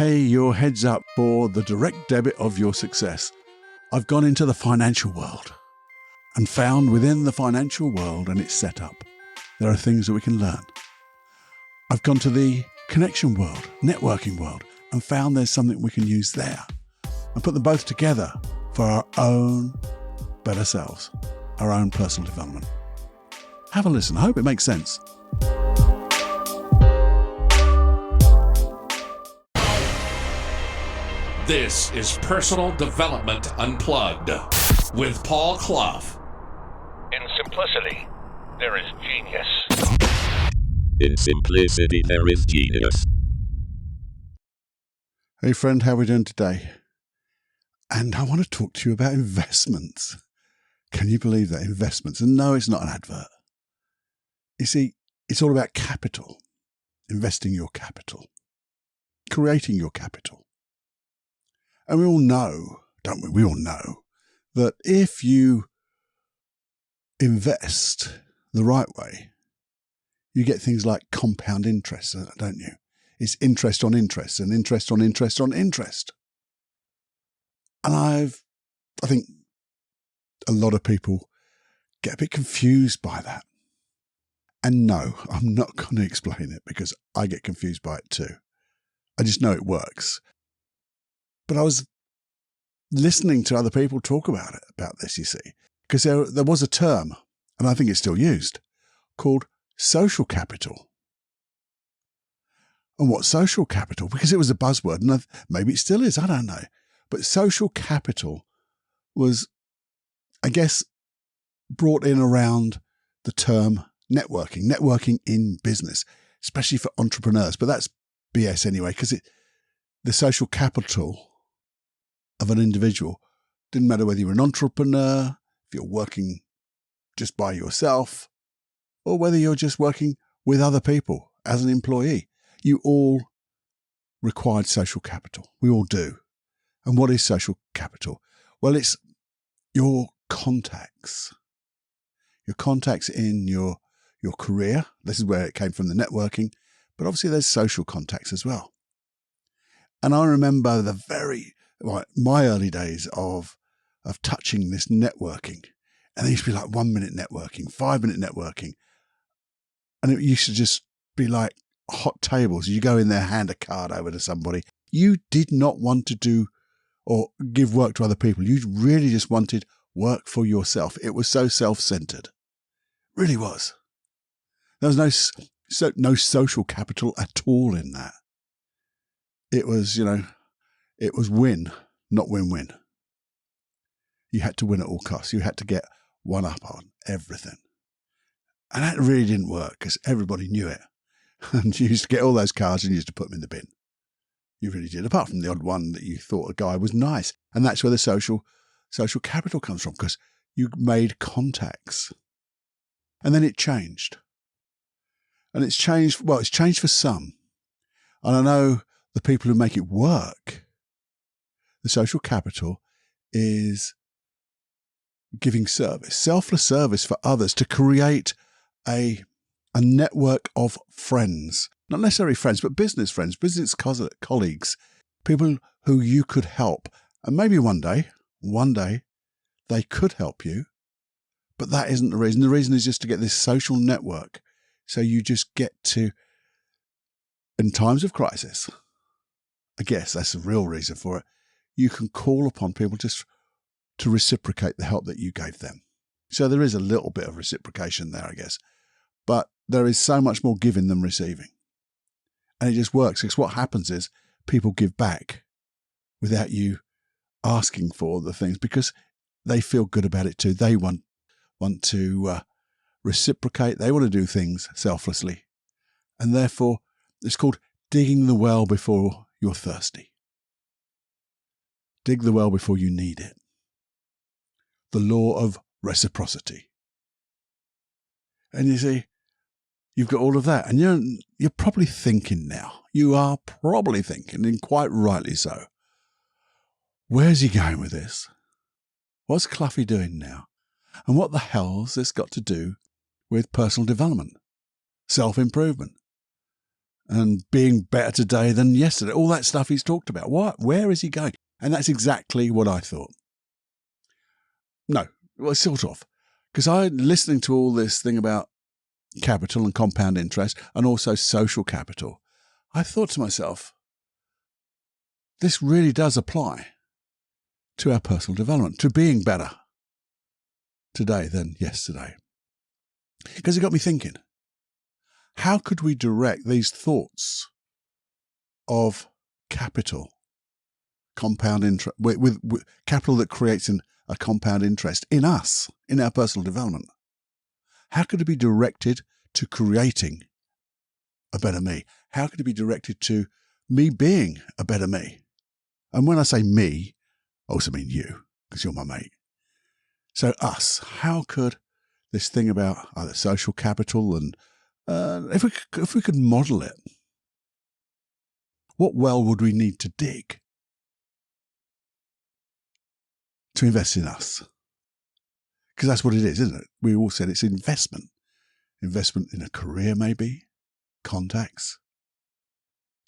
Hey, your heads up for the direct debit of your success. I've gone into the financial world and found within the financial world and its setup, there are things that we can learn. I've gone to the connection world, networking world, and found there's something we can use there and put them both together for our own better selves, our own personal development. Have a listen. I hope it makes sense. This is Personal Development Unplugged with Paul Clough. In simplicity, there is genius. In simplicity, there is genius. Hey friend, how are we doing today? And I want to talk to you about investments. Can you believe that? Investments. And no, it's not an advert. You see, it's all about capital. Investing your capital. Creating your capital. And we all know, don't we? We all know that if you invest the right way, you get things like compound interest, don't you? It's interest on interest and interest on interest on interest. And I think a lot of people get a bit confused by that. And no, I'm not going to explain it because I get confused by it too. I just know it works. But I was listening to other people talk about this, you see, because there was a term, and I think it's still used, called social capital. And what's social capital? Because it was a buzzword, and maybe it still is, I don't know. But social capital was, I guess, brought in around the term networking in business, especially for entrepreneurs. But that's BS anyway, because the social capital of an individual didn't matter whether you're an entrepreneur, if you're working just by yourself, or whether you're just working with other people as an employee. You all required social capital. We all do. And what is social capital? Well, it's your contacts. Your contacts in your career. This is where it came from, the networking. But obviously there's social contacts as well. And I remember my early days of touching this networking. And there used to be like 1 minute networking, 5 minute networking. And it used to just be like hot tables. You go in there, hand a card over to somebody. You did not want to do or give work to other people. You really just wanted work for yourself. It was so self-centered. It really was. There was no social capital at all in that. It was, it was win, not win-win. You had to win at all costs. You had to get one up on everything. And that really didn't work because everybody knew it. And you used to get all those cards and you used to put them in the bin. You really did, apart from the odd one that you thought a guy was nice. And that's where the social capital comes from, because you made contacts. And then it changed. And it's changed for some. And I know the people who make it work, the social capital is giving service, selfless service for others to create a network of friends, not necessarily friends, but business friends, business colleagues, people who you could help. And maybe one day they could help you, but that isn't the reason. The reason is just to get this social network. So you just get to, in times of crisis, I guess that's the real reason for it, you can call upon people just to reciprocate the help that you gave them. So there is a little bit of reciprocation there, I guess. But there is so much more giving than receiving. And it just works, because what happens is people give back without you asking for the things, because they feel good about it too. They want to reciprocate. They want to do things selflessly. And therefore, it's called digging the well before you're thirsty. Dig the well before you need it. The law of reciprocity. And you see, you've got all of that. And you're probably thinking now. You are probably thinking, and quite rightly so, where's he going with this? What's Cloughie doing now? And what the hell's this got to do with personal development, self-improvement? and being better today than yesterday. All that stuff he's talked about. Where is he going? And that's exactly what I thought. No, well, sort of. Because listening to all this thing about capital and compound interest and also social capital, I thought to myself, this really does apply to our personal development, to being better today than yesterday. Because it got me thinking, how could we direct these thoughts of capital, compound interest, with capital that creates a compound interest in us, in our personal development? How could it be directed to creating a better me? How could it be directed to me being a better me? And when I say me, I also mean you, because you're my mate. So us, how could this thing about either social capital and if we could model it, what well would we need to dig to invest in us? Because that's what it is, isn't it? We all said it's investment. Investment in a career, maybe, contacts,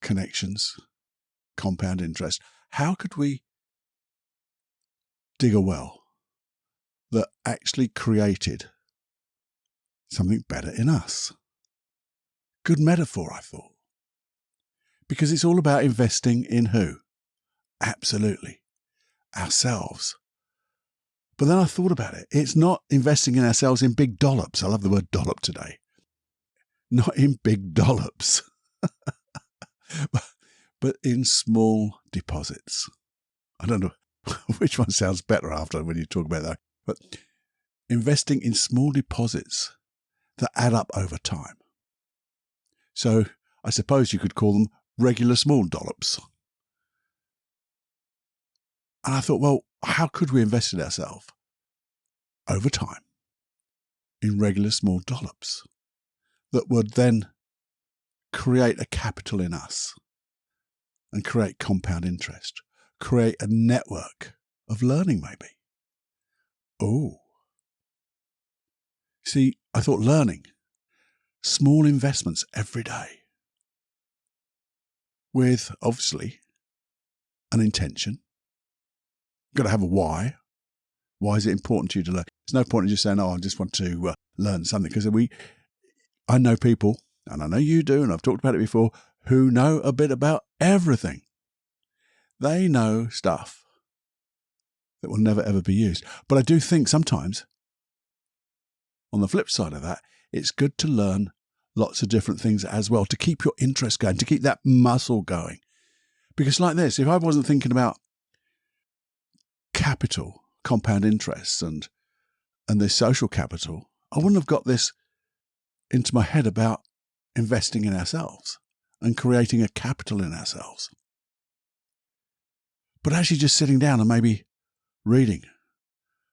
connections, compound interest. How could we dig a well that actually created something better in us? Good metaphor, I thought. Because it's all about investing in who? Absolutely. Ourselves. But then I thought about it. It's not investing in ourselves in big dollops. I love the word dollop today. Not in big dollops. But in small deposits. I don't know which one sounds better after when you talk about that. But investing in small deposits that add up over time. So I suppose you could call them regular small dollops. And I thought, well, how could we invest in ourselves over time in regular small dollops that would then create a capital in us and create compound interest, create a network of learning maybe? Oh. See, I thought learning, small investments every day with obviously an intention. You've got to have a why. Why is it important to you to learn? There's no point in just saying, oh, I just want to learn something. Because I know people, and I know you do, and I've talked about it before, who know a bit about everything. They know stuff that will never, ever be used. But I do think sometimes, on the flip side of that, it's good to learn lots of different things as well, to keep your interest going, to keep that muscle going. Because like this, if I wasn't thinking about capital, compound interest, and this social capital, I wouldn't have got this into my head about investing in ourselves and creating a capital in ourselves. But actually just sitting down and maybe reading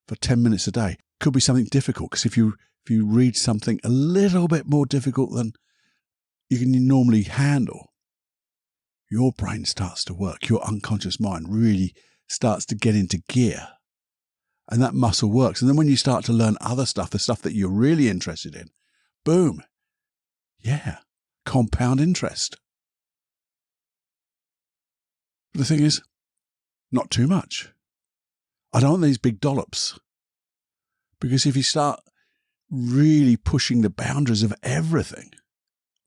for 10 minutes a day could be something difficult, because if you read something a little bit more difficult than you can normally handle, your brain starts to work. Your unconscious mind really starts to get into gear, and that muscle works. And then when you start to learn other stuff, the stuff that you're really interested in, boom, yeah, compound interest. But the thing is, not too much. I don't want these big dollops, because if you start really pushing the boundaries of everything,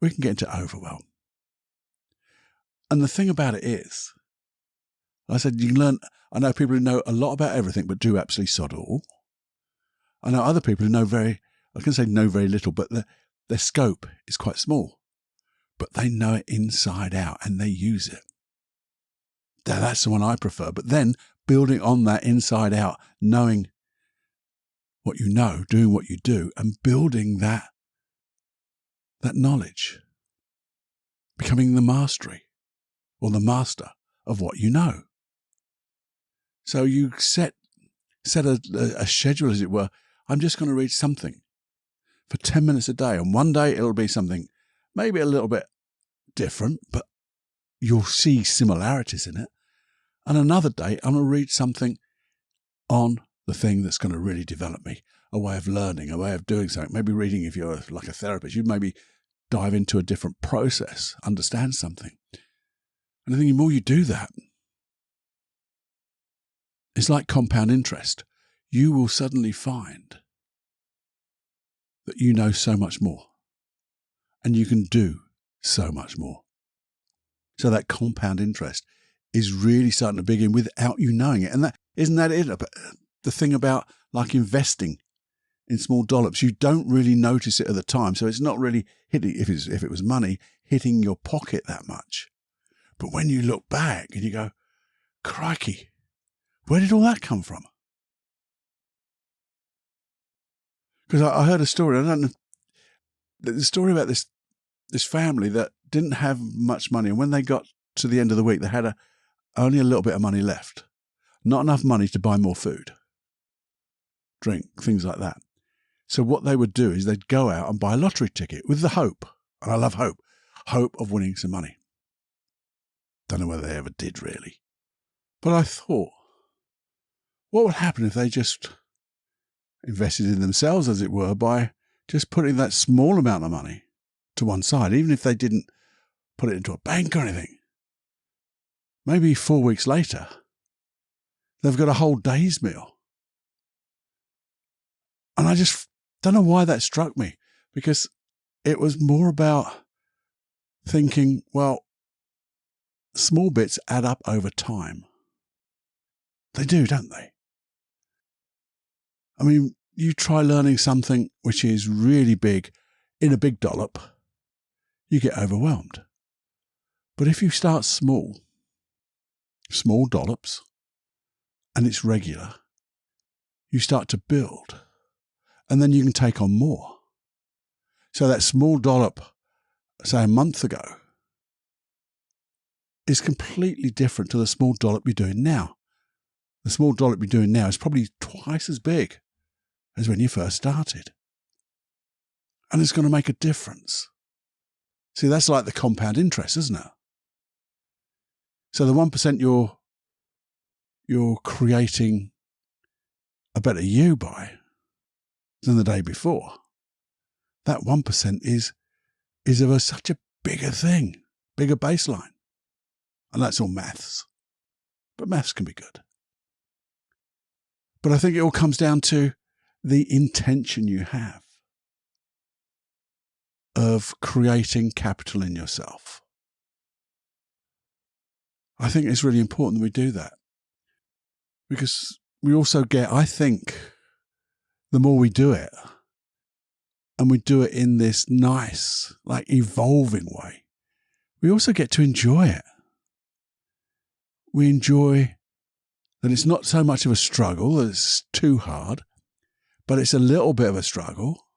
we can get into overwhelm. And the thing about it is, I said, you can learn. I know people who know a lot about everything, but do absolutely sod all. I know other people who know very little, but their scope is quite small. But they know it inside out and they use it. Now, that's the one I prefer. But then building on that inside out, knowing what you know, doing what you do, and building that knowledge, becoming the mastery or the master of what you know. So you set a schedule, as it were. I'm just going to read something for 10 minutes a day. And one day it'll be something maybe a little bit different, but you'll see similarities in it. And another day I'm going to read something on the thing that's going to really develop me, a way of learning, a way of doing something. Maybe reading, if you're like a therapist, you maybe dive into a different process, understand something. And I think the more you do that, it's like compound interest. You will suddenly find that you know so much more and you can do so much more. So that compound interest is really starting to begin without you knowing it. And that isn't that it? The thing about like investing in small dollops, you don't really notice it at the time. So it's not really hitting, if it was money, hitting your pocket that much. But when you look back and you go, crikey, where did all that come from? Because I heard a story, I don't know, the story about this family that didn't have much money. And when they got to the end of the week, they had only a little bit of money left. Not enough money to buy more food, drink, things like that. So what they would do is they'd go out and buy a lottery ticket with the hope, and I love hope of winning some money. Don't know whether they ever did really. But I thought, what would happen if they just invested in themselves, as it were, by just putting that small amount of money to one side, even if they didn't put it into a bank or anything. Maybe 4 weeks later, they've got a whole day's meal. And I just don't know why that struck me, because it was more about thinking, well, small bits add up over time. They do, don't they? I mean, you try learning something which is really big in a big dollop, you get overwhelmed. But if you start small dollops, and it's regular, you start to build, and then you can take on more. So that small dollop, say a month ago, is completely different to the small dollop you're doing now. The small dollop you're doing now is probably twice as big as when you first started. And it's going to make a difference. See, that's like the compound interest, isn't it? So the 1% you're creating a better you by than the day before, that 1% is of such a bigger thing, bigger baseline. And that's all maths. But maths can be good. But I think it all comes down to the intention you have of creating capital in yourself. I think it's really important that we do that, because we also get, I think, the more we do it, and we do it in this nice, like evolving way, we also get to enjoy it. We enjoy that it's not so much of a struggle, that it's too hard, but it's a little bit of a struggle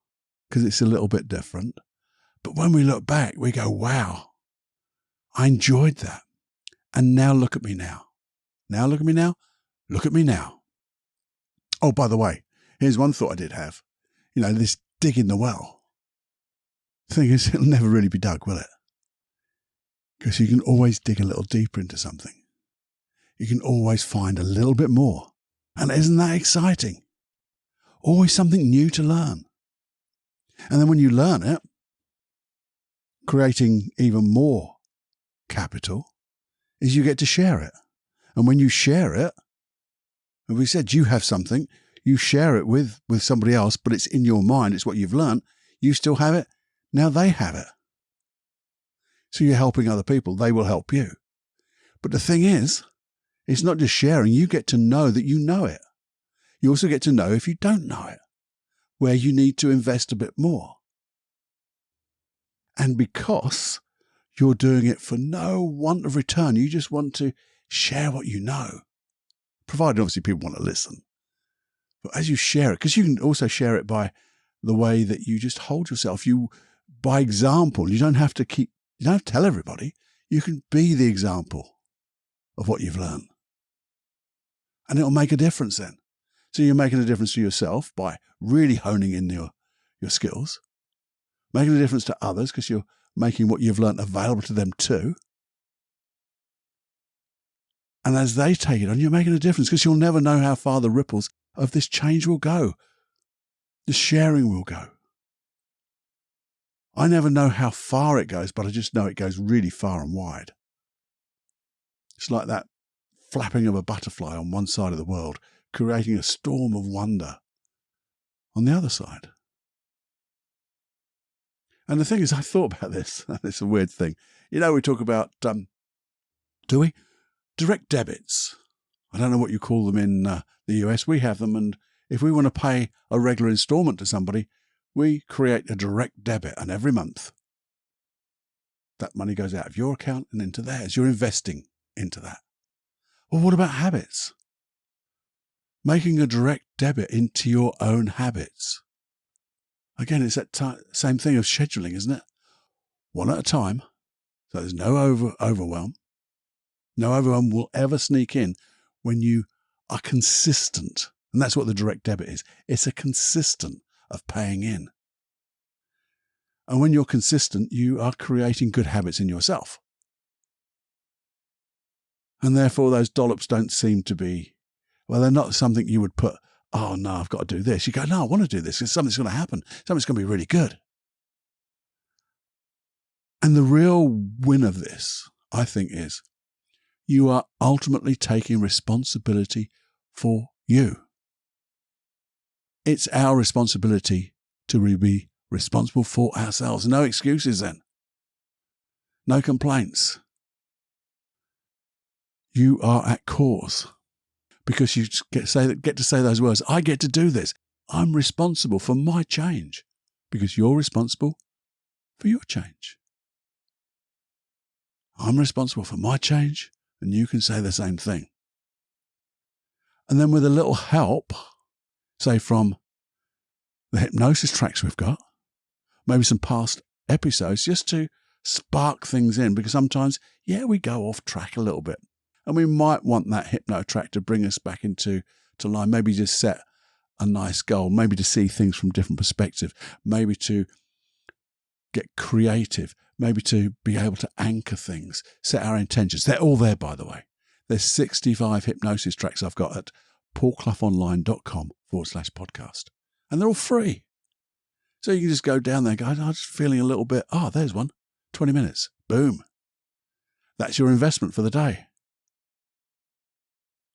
because it's a little bit different. But when we look back, we go, wow, I enjoyed that. And now look at me now. Now look at me now. Look at me now. Oh, by the way, here's one thought I did have. You know, this digging the well. The thing is, it'll never really be dug, will it? Because you can always dig a little deeper into something. You can always find a little bit more. And isn't that exciting? Always something new to learn. And then when you learn it, creating even more capital is you get to share it. And when you share it, and we said you have something, you share it with somebody else, but it's in your mind, it's what you've learned, you still have it, now they have it. So you're helping other people, they will help you. But the thing is, it's not just sharing, you get to know that you know it. You also get to know if you don't know it, where you need to invest a bit more. And because you're doing it for no want of return, you just want to share what you know, provided obviously people want to listen. But as you share it, because you can also share it by the way that you just hold yourself, you, by example, you don't have to tell everybody, you can be the example of what you've learned. And it'll make a difference then. So you're making a difference to yourself by really honing in your skills, making a difference to others because you're making what you've learned available to them too. And as they take it on, you're making a difference because you'll never know how far the ripples of this change will go. The sharing will go. I never know how far it goes, but I just know it goes really far and wide. It's like that flapping of a butterfly on one side of the world, creating a storm of wonder on the other side. And the thing is, I thought about this. It's a weird thing. You know, we talk about, do we? Direct debits. I don't know what you call them in the US. We have them. And if we want to pay a regular installment to somebody, we create a direct debit. And every month, that money goes out of your account and into theirs. You're investing into that. Well, what about habits? Making a direct debit into your own habits. Again, it's that same thing of scheduling, isn't it? One at a time, so there's no overwhelm. No overwhelm will ever sneak in when you are consistent. And that's what the direct debit is. It's a consistent of paying in. And when you're consistent, you are creating good habits in yourself. And therefore, those dollops don't seem to be, well, they're not something you would put, oh, no, I've got to do this. You go, no, I want to do this because something's going to happen. Something's going to be really good. And the real win of this, I think, is you are ultimately taking responsibility for you. It's our responsibility to be responsible for ourselves. No excuses then. No complaints. You are at cause because you get to say those words. I get to do this. I'm responsible for my change because you're responsible for your change. I'm responsible for my change, and you can say the same thing. And then with a little help, say from the hypnosis tracks we've got, maybe some past episodes, just to spark things in, because sometimes, we go off track a little bit. And we might want that hypno track to bring us back into line, maybe just set a nice goal, maybe to see things from different perspective, maybe to get creative, maybe to be able to anchor things, set our intentions. They're all there, by the way. There's 65 hypnosis tracks I've got at paulcloughonline.com/podcast. And they're all free. So you can just go down there and go, I'm just feeling a little bit, there's one, 20 minutes, boom. That's your investment for the day.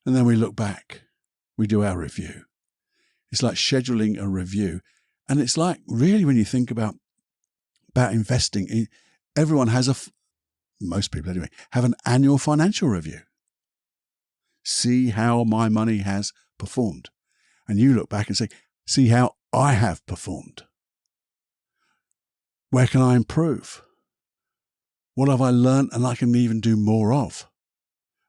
And then we look back, we do our review. It's like scheduling a review. And it's like, really, when you think about investing, everyone has most people anyway, have an annual financial review. See how my money has performed. And you look back and say, see how I have performed. Where can I improve? What have I learned and I can even do more of?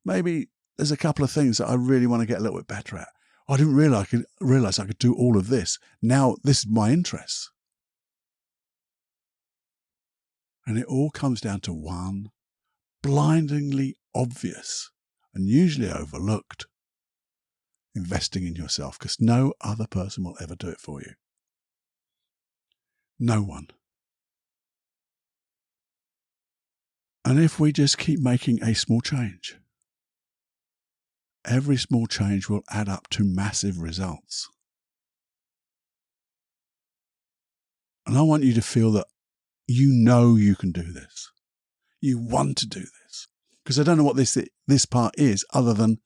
Maybe there's a couple of things that I really want to get a little bit better at. I didn't realize I could do all of this. Now this is my interest. And it all comes down to one blindingly obvious and usually overlooked: investing in yourself, because no other person will ever do it for you. No one. And if we just keep making a small change, every small change will add up to massive results. And I want you to feel that you know you can do this. You want to do this. Because I don't know what this part is other than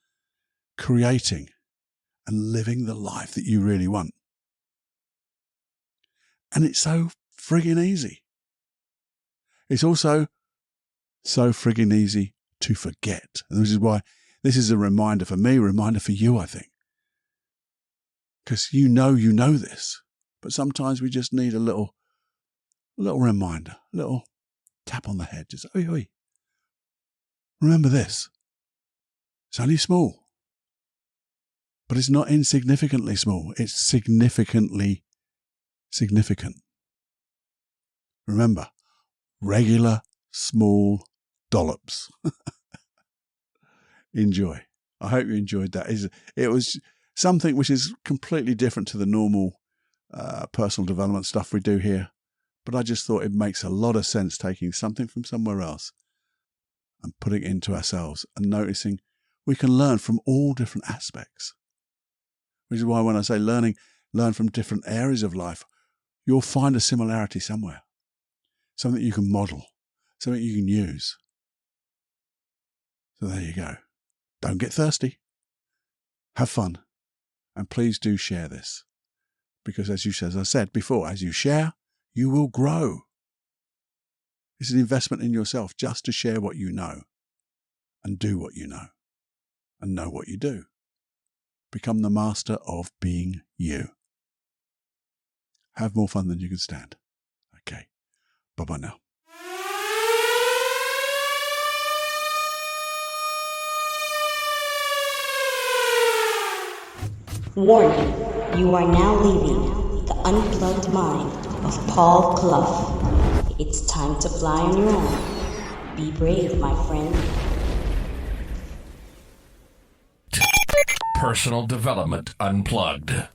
creating and living the life that you really want. And it's so friggin' easy. It's also so friggin' easy to forget. And this is why this is a reminder for me, a reminder for you, I think. Because you know this. But sometimes we just need a little reminder, a little tap on the head. Just, oi, oi. Remember this. It's only small. But it's not insignificantly small. It's significantly significant. Remember, regular small dollops. Enjoy. I hope you enjoyed that. It was something which is completely different to the normal personal development stuff we do here. But I just thought it makes a lot of sense taking something from somewhere else and putting it into ourselves and noticing we can learn from all different aspects. Which is why when I say learn from different areas of life, you'll find a similarity somewhere. something you can model, something you can use. So there you go. Don't get thirsty. Have fun. And please do share this. Because as I said before, as you share, you will grow. It's an investment in yourself just to share what you know and do what you know and know what you do. Become the master of being you. Have more fun than you can stand. Okay. Bye-bye now. Warning, you are now leaving the unplugged mind of Paul Clough. It's time to fly on your own. Be brave, my friend. Personal Development Unplugged.